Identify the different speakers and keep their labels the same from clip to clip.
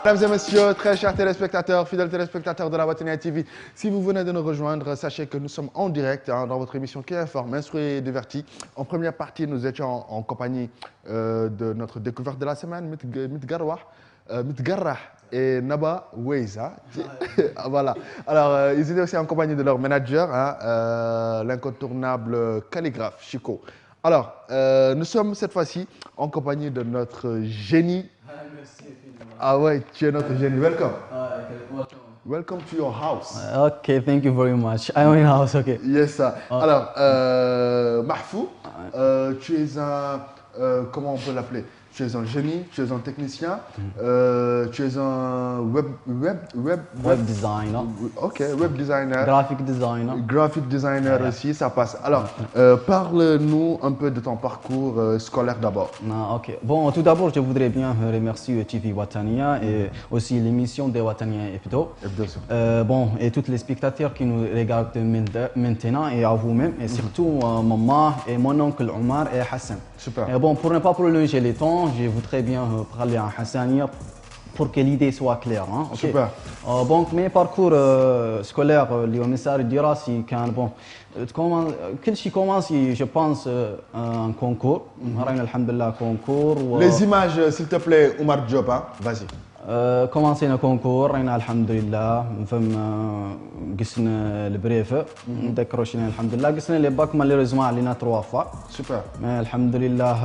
Speaker 1: Mesdames et messieurs, très chers téléspectateurs, fidèles téléspectateurs de la Watania TV, si vous venez de nous rejoindre, sachez que nous sommes en direct dans votre émission qui informe, instruit et divertit. En première partie, nous étions en compagnie de notre découverte de la semaine, Mitgarra et Naba Weiza. Voilà. Alors, ils étaient aussi en compagnie de leur manager, l'incontournable calligraphe Chico. Alors, nous sommes cette fois-ci en compagnie de notre génie. Ah ouais, tu es notre génie. Welcome. Welcome to your house.
Speaker 2: Okay, thank you very much. I'm in house, okay.
Speaker 1: Yes, sir. Alors, Mahfou, tu es un... comment on peut l'appeler? Tu es un génie, tu es un technicien, tu es un
Speaker 2: web designer.
Speaker 1: Ok, web designer.
Speaker 2: Graphic designer.
Speaker 1: Graphic designer aussi, ça passe. Alors, parle-nous un peu de ton parcours scolaire d'abord.
Speaker 2: Ok. Bon, tout d'abord, je voudrais bien remercier TV Watania et aussi l'émission de Watania Hebdo. Bon, et tous les spectateurs qui nous regardent maintenant et à vous-même, et surtout maman et mon oncle Omar et Hassan.
Speaker 1: Super.
Speaker 2: Et bon, pour ne pas prolonger les temps, je voudrais bien parler en Hassania pour que l'idée soit claire. Hein? Okay.
Speaker 1: Super.
Speaker 2: Donc, mes parcours scolaires, les dirasi, bon, quel qui commence, je pense, un concours. Alhamdulillah, concours.
Speaker 1: Les images, s'il te plaît, Omar Diop, hein? Vas-y.
Speaker 2: Commencé un concours, alhamdulillah, قسنا البريف دكروشنا الحمد لله قسنا لي باك malheureusement علينا 3 fois.
Speaker 1: Super.
Speaker 2: Mais alhamdulillah.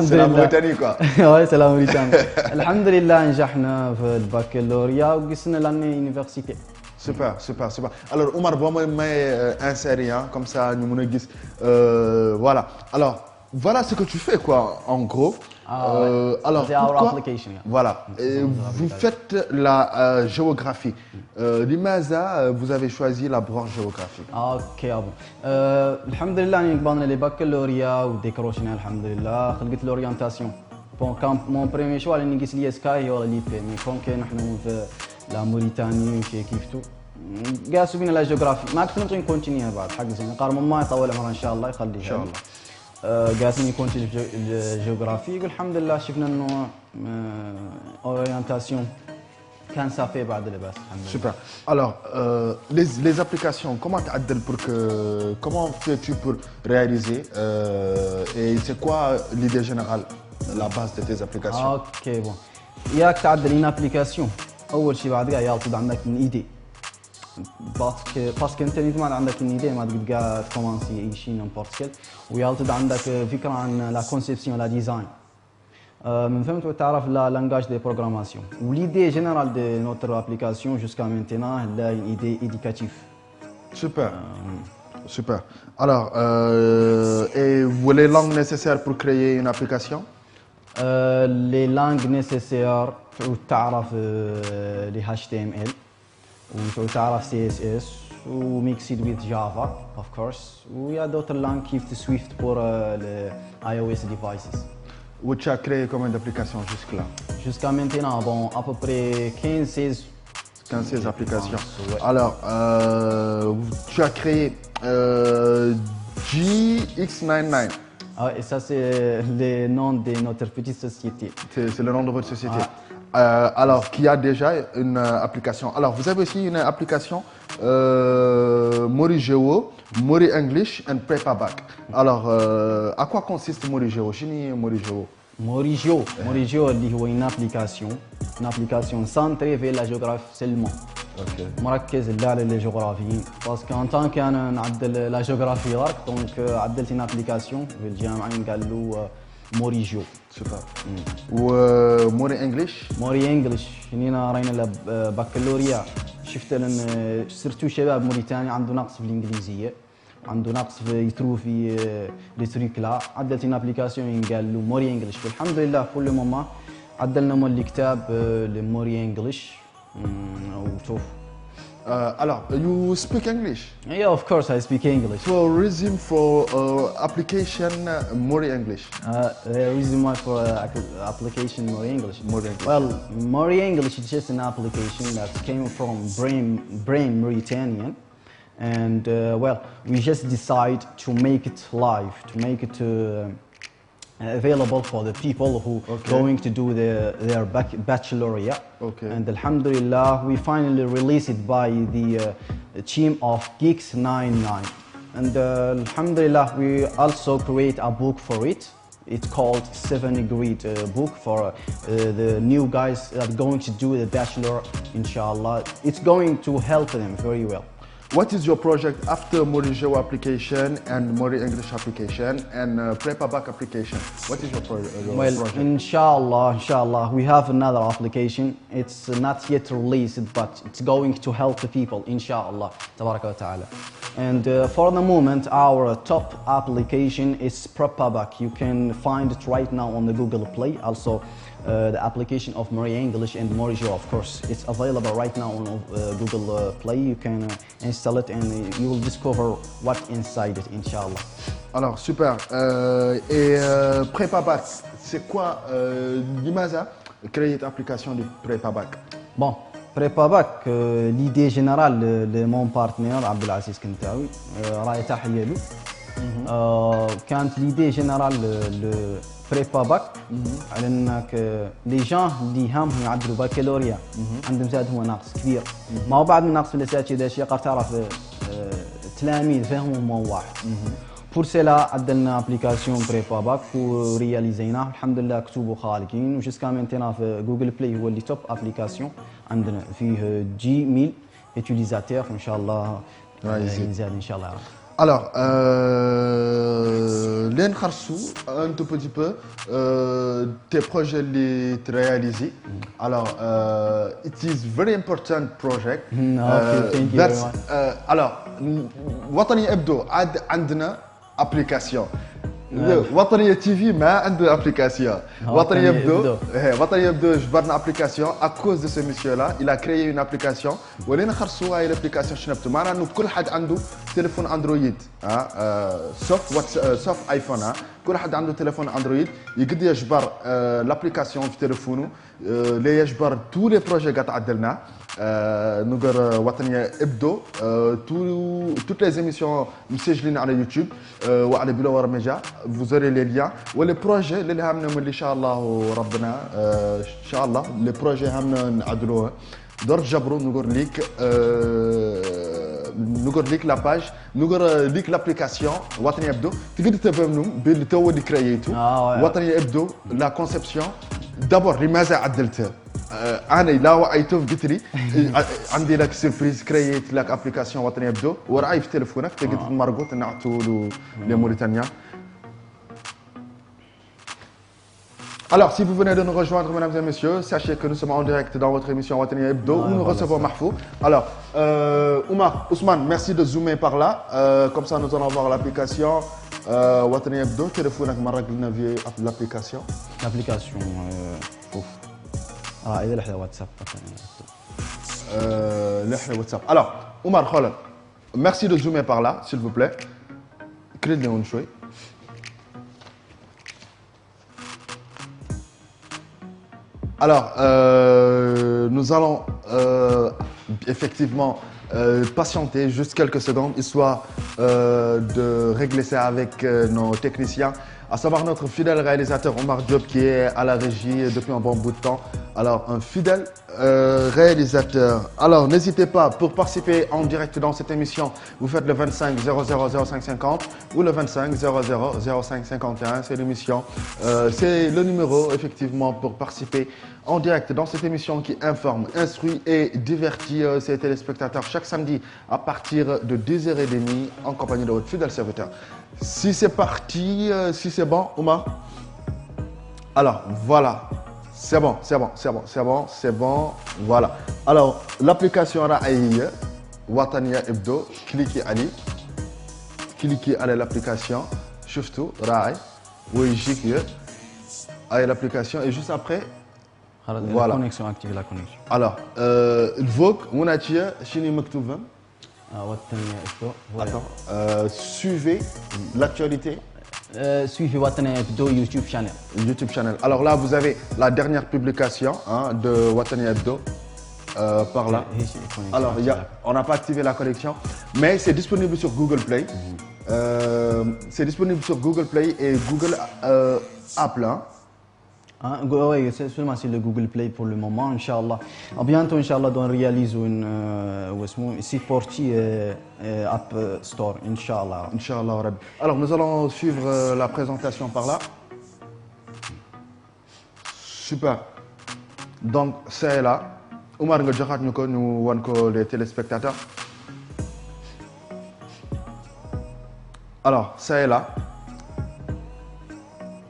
Speaker 1: C'est la Mauritanie quoi.
Speaker 2: Ouais, c'est la Mauritanie. Alhamdulillah نجحنا في البكالوريا وقسنا l'année université.
Speaker 1: Super, super, super. Alors Omar, bon, moi, insérer, hein, comme ça, nous mon guise. Voilà. Alors, voilà ce que tu fais quoi, en gros. Alors, pourquoi, voilà, vous faites la géographie. Limaza, vous avez choisi la branche géographie.
Speaker 2: Ok, bon. Alhamdulillah, nous les baccalauréats ou décrochés, alhamdulillah, خلقت l'orientation. Bon, quand mon premier choix, اللي نقيس لي سكاي هو اللي في مي كون كاين نحن في لا موريتاني كيف تو قاسوا بينا لا جيوغرافي ما كنت نبغي نكونتينيها بعد حق زين قال ماما يطول عمرها ان شاء الله يخليها ان شاء الله قاسين يكون الجيوغرافي والحمد لله شفنا انه اورينتاسيون كان صافي بعد لباس الحمد لله.
Speaker 1: Super. Alors les applications, comment fais-tu pour réaliser et c'est quoi l'idée générale, la base de tes applications?
Speaker 2: اوكي بون ياك تعدل une application اول شيء بعد كاع يعطي عندك من ايدي باسكو انت اللي ما عندك une idée ما تقدر كاع تكومونسي اي شيء نيمبورت كيل ويعطي عندك فكره عن لا كونسيبسيون لا ديزاين من فهمت وتعرف لا لانغاج دي بروغراماسيون وليدي جينيرال دي نوتر ابليكاسيون جوسكا مينتينا لا une idée éducative.
Speaker 1: Super. Super. Alors, et les langues nécessaires pour créer une application?
Speaker 2: Les langues nécessaires وتعرف les HTML وتعرف CSS وميكسيد with Java of course ويا d'autres langues كيف Swift pour les iOS devices.
Speaker 1: Où tu as créé combien d'applications jusque-là?
Speaker 2: Jusqu'à maintenant, bon, à peu près
Speaker 1: 15-16 applications. Ouais. Alors, tu as créé GX99.
Speaker 2: Ah, et ça, c'est le nom de notre petite société.
Speaker 1: C'est le nom de votre société. Alors, qui a déjà une application. Alors, vous avez aussi une application Mori Geo, Mori English and Paperback. Alors, à quoi consiste Mori Geo? Mori Geo.
Speaker 2: Mori Geo, c'est une application centrée vers la géographie seulement. مركز لا على الجغرافيين باسكو ان طان كان نعدل لا جغرافي برك دونك عدلت ان ابليكاسيون في الجامعه قال له موري جيو.
Speaker 1: سوبر. وموري انجلش؟
Speaker 2: موري انجلش هنا راينا بكالوريا شفت لان سيرتو شباب موريتانيا عنده نقص في الانجليزيه عنده نقص في يترو في لي تريك لا عدلت ان ابليكاسيون قال له موري انجلش والحمد لله في كل موما عدلنا مول الكتاب لموري انجلش وشوف.
Speaker 1: Alors, you speak English?
Speaker 2: Yeah, of course I speak English.
Speaker 1: So, reason for application Mori English?
Speaker 2: Reason why for application Mori English?
Speaker 1: Mori English.
Speaker 2: Well, Mori English is just an application that came from Brain Mauritanian. And well, we just decide to make it live, to make it available for the people who going to do their baccalaureate.
Speaker 1: Okay.
Speaker 2: And alhamdulillah, we finally released it by the team of Geeks 99. And alhamdulillah, we also create a book for it. It's called 7 Grade book for the new guys that are going to do the bachelor, inshallah. It's going to help them very well.
Speaker 1: What is your project after Mori Geo application and Mori English application and Prepabac application? What is your project?
Speaker 2: Inshallah, we have another application. It's not yet released, but it's going to help the people, inshallah, tabaraka wa ta'ala. And for the moment, our top application is Prepabac. You can find it right now on the Google Play. Also, the application of Mori English and Mori Geo, of course, it's available right now on Google Play. You can install it and you will discover what inside it, inshallah.
Speaker 1: Alors, super. Prepabac, c'est quoi Limaza créer une application de Prepabac?
Speaker 2: Bon, Prepabac, l'idée générale de mon partenaire Abdelaziz Kentaoui, راهي تحية له. كانت l'idée générale de Prepabac على انك لي جان اللي هامهم يعدلوا باكالوريا عندهم زاد هو ناقص كبير. ما هو بعد من ناقص في الاساتذه شيء قد تعرف تلاميذ فهمهم مو واحد. بور سيلا عدلنا ابليكاسيون بريباباك ورياليزيناه الحمد لله كتبوا خالقين وجسكا مينتينا في جوجل بلاي هو اللي توب ابليكاسيون عندنا فيه 10,000 يوتيليزاتور ان شاء الله يزاد ان شاء الله.
Speaker 1: Alors, Len Kharsou, un tout petit peu, tes projets les réalisés. Alors, it is very important project.
Speaker 2: Thank you very much.
Speaker 1: Alors, Watani Hebdo عندنا application. وطنية تي في ما عنده ابليكاسيون. وطنية يبدو جبرنا ابليكاسيون à cause de ce monsieur là il a créé une application ولينا خرصوا هاي الابليكاسيون شنبتو معناها انه كل حد عنده تليفون اندرويد سوف ايفون كل حد عنده تليفون اندرويد يقدر يجبر الابليكاسيون في تليفونه اللي يجبر تو لي بروجي قاعد عدلنا نقر وطنية ابدو toutes les émissions مسجلين على يوتيوب وعلى بلور ميجا vous aurez les liens واللي بروجي اللي همنا من اللي شاء الله ربنا ان شاء الله لي بروجي همنا نعدلوه دور جبروا نقر ليك لا باج نقر ليك لابليكاسيون وطني يبدو تقدر تفهموا باللي تو اللي كرييتو وطني يبدو لا كونسيبسيون دابور لماذا عدلته انا لا وعيته قلت لي عندي لك سيربريز كرييت لك ابليكاسيون وطني يبدو وراي في تليفونك تقدر تمرقوت نعطوا له لموريتانيا. Alors, si vous venez de nous rejoindre, mesdames et messieurs, sachez que nous sommes en direct dans votre émission Watani Hebdo où nous recevons Mahfou. Alors, Ousmane, merci de zoomer par là. Comme ça, nous allons voir l'application Watani Hebdo. Téléphone avec Marag Navier, l'application.
Speaker 2: L'application, il y a WhatsApp.
Speaker 1: WhatsApp. Alors, Oumar Khaled, merci de zoomer par là, s'il vous plaît. Crédit un choix. Alors, nous allons effectivement patienter juste quelques secondes, histoire de régler ça avec nos techniciens, à savoir notre fidèle réalisateur Omar Diop qui est à la régie depuis un bon bout de temps. Alors, un fidèle réalisateur. Alors, n'hésitez pas, pour participer en direct dans cette émission, vous faites le 25 00 05 50 ou le 25 00 05 51. C'est l'émission, c'est le numéro effectivement pour participer en direct dans cette émission qui informe, instruit et divertit ses téléspectateurs chaque samedi à partir de 10h30 en compagnie de votre fidèle serviteur. Si c'est parti, si c'est bon, Omar. Alors, voilà. C'est bon, voilà. Alors, l'application Ra'aïe, Watania Hebdo, cliquez à l'application, Chouftou, Ra'aï, Ouijik, à l'application et juste après,
Speaker 2: voilà. La connexion, active la connexion.
Speaker 1: Alors, le Vogue, on a tiré, Chini Mektouvem. Attends, suivez l'actualité.
Speaker 2: Suivez Watani Hebdo YouTube channel.
Speaker 1: YouTube channel. Alors là, vous avez la dernière publication de Watani Hebdo par là. Alors, on n'a pas activé la connexion, mais c'est disponible sur Google Play. C'est disponible sur Google Play et Google Apple. Hein.
Speaker 2: Hein, oui, c'est seulement sur le Google Play pour le moment, Inch'Allah. Bientôt, Inch'Allah, on réalise une site porti App Store, Inch'Allah.
Speaker 1: Inch'Allah, Rabbi. Alors, nous allons suivre la présentation par là. Super. Donc, c'est là. Oumar, nous avons les téléspectateurs. Alors, c'est là.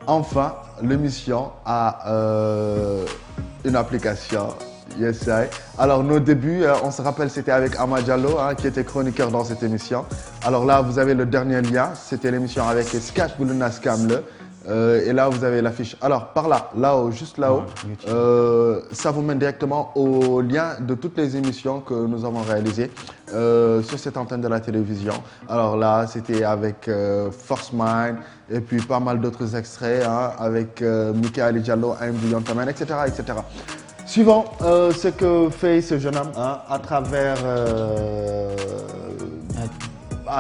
Speaker 1: Enfin, l'émission a une application. Yes, I. Alors, nos débuts, on se rappelle, c'était avec Ama Diallo, hein, qui était chroniqueur dans cette émission. Alors là, vous avez le dernier lien. C'était l'émission avec Sketch Bouluna Scamle. Et là, vous avez l'affiche. Alors, par là, là-haut, juste là-haut, ça vous mène directement au lien de toutes les émissions que nous avons réalisées sur cette antenne de la télévision. Alors là, c'était avec Force Mind et puis pas mal d'autres extraits hein, avec Mikaël Diallo, AMD Yontaman, etc., etc. Suivant ce que fait ce jeune homme hein, à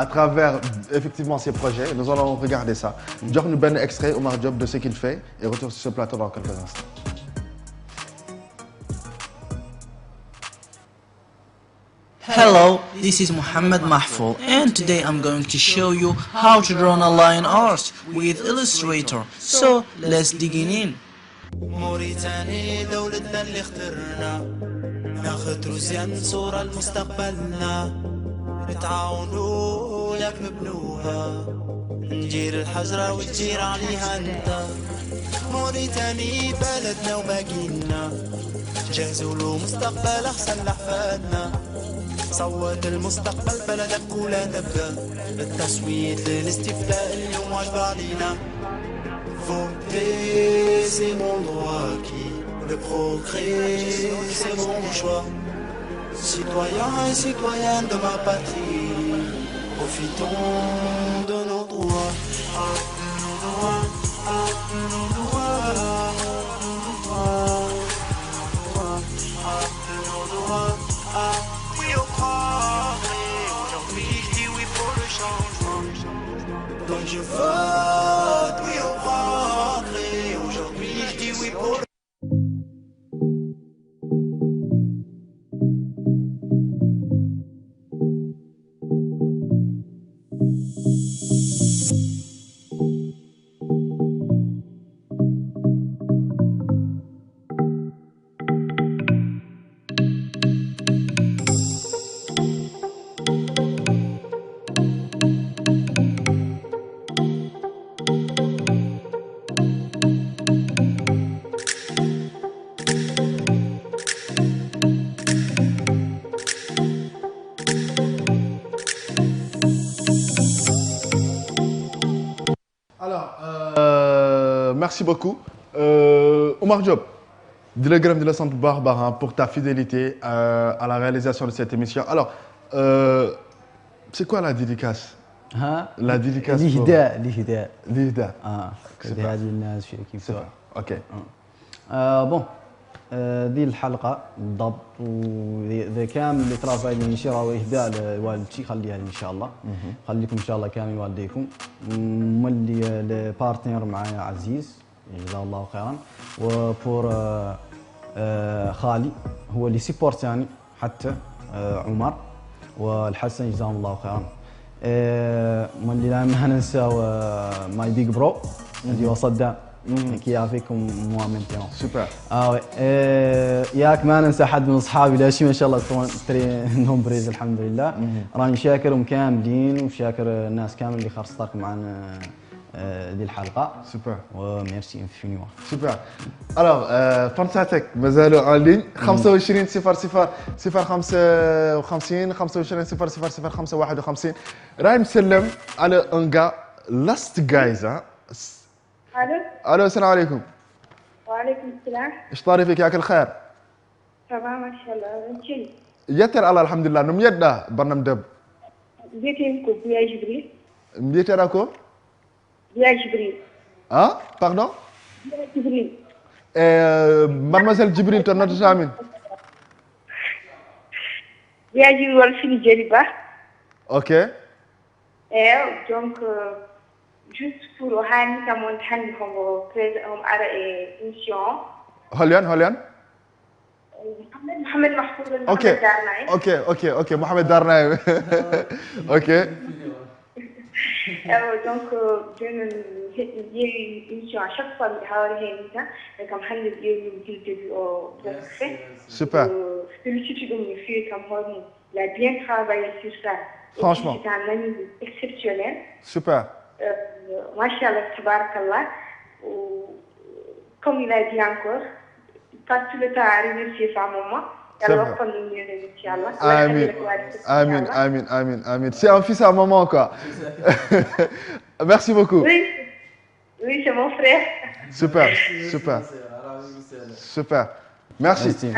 Speaker 1: travers effectivement ses projets, nous allons regarder ça. Jox-nous ben extrait Omar Diop de ce qu'il fait et retour sur ce plateau dans quelques instants.
Speaker 3: Hello, this is Mohammed Mahfoul and today I'm going to show you how to draw a line art with Illustrator. So let's dig in.
Speaker 4: موريتاني دولتنا اللي اخترنا ناخد روزيان صورة لمستقبلنا نتعاونوا وياك نبنوها نجير الحجرة وتجير عليها انت موريتاني بلدنا وباقينا جهزوا له مستقبل احسن لحفادنا صوت المستقبل بلدك ولا نبدا التصويت للاستفتاء اليوم واجب علينا Voter, c'est mon droit acquis. Le progrès, c'est mon choix. Citoyens et citoyennes de ma patrie, profitons de nos droits. De nos droits, de nos droits, de nos droits. Oui au progrès, aujourd'hui je dis oui pour le changement. Donc je vote oui au progrès, aujourd'hui je dis oui pour le
Speaker 1: Merci beaucoup. Omar Diop, dis le gërëm di la sant bu baax baax pour ta fidélité à la réalisation de cette émission. Alors, c'est quoi la dédicace?
Speaker 2: ها
Speaker 1: La dédicace.
Speaker 2: الإهداء
Speaker 1: L'ihda.
Speaker 2: لهذه الناس كيف
Speaker 1: Super. Ok.
Speaker 2: بون دي الحلقة بالضبط وإذا كامل اللي ترافاي اللي نشي راهو إهداء لوالدتي خليها لي إن شاء الله خليكم إن شاء الله كامل والديكم مولي البارتنر معايا عزيز جزاه الله خيرا وبور خالي هو اللي سيبورت يعني حتى عمر والحسن جزاهم الله خيرا مولي لا ما ننساو ماي بيج برو اللي هو صدام كي يعافيكم موا مينتيون
Speaker 1: Super.
Speaker 2: وي ياك ما ننسى حد من اصحابي لا شيء ما شاء الله تري نومبريز الحمد لله راني شاكرهم كاملين وشاكر الناس كامل اللي خرجت معنا دي الحلقه
Speaker 1: Super.
Speaker 2: وميرسي انفينيوا
Speaker 1: Super. Alors, فانتاتك مازالوا en ligne 25 0 0 0 55 25 0 0 0 5 51 راهي مسلم على un gars last guys hein.
Speaker 5: الو
Speaker 1: الو السلام عليكم.
Speaker 5: وعليكم السلام.
Speaker 1: ايش طاري فيك ياك الخير؟
Speaker 5: تمام ما شاء الله. انتي
Speaker 1: يتر الله الحمد لله نم يدا برنام دب.
Speaker 5: بيتيمكم بيا جبريل.
Speaker 1: ميتر اكو؟
Speaker 5: بيا جبريل.
Speaker 1: ها؟ باردون؟
Speaker 5: بيا جبريل.
Speaker 1: مادموزيل جبريل تو نوت جامين.
Speaker 5: بيا جبريل والفيني جلبة.
Speaker 1: اوكي.
Speaker 5: donc juste pour hani kam on hande homo président ara e émission
Speaker 1: Holian
Speaker 5: Mohamed Mahfouz
Speaker 1: ok
Speaker 5: Darnaye
Speaker 1: ok Mohamed Darnaye ok
Speaker 5: donc jonon yeewi émission à chaque fois mi hawri hen tan e kam hande yeewi dil début au presque
Speaker 1: super
Speaker 5: félicite ɗum no feewi kam hooremum il a bien travaillé sur ça
Speaker 1: franchement
Speaker 5: c'est un ami exceptionnel
Speaker 1: super
Speaker 5: machallah tabarakallah comme il a dit encore pas tout le temps à remercier sa maman.
Speaker 1: Amin. C'est un fils à maman, quoi. Merci beaucoup.
Speaker 5: Oui, c'est mon frère.
Speaker 1: Super. Merci.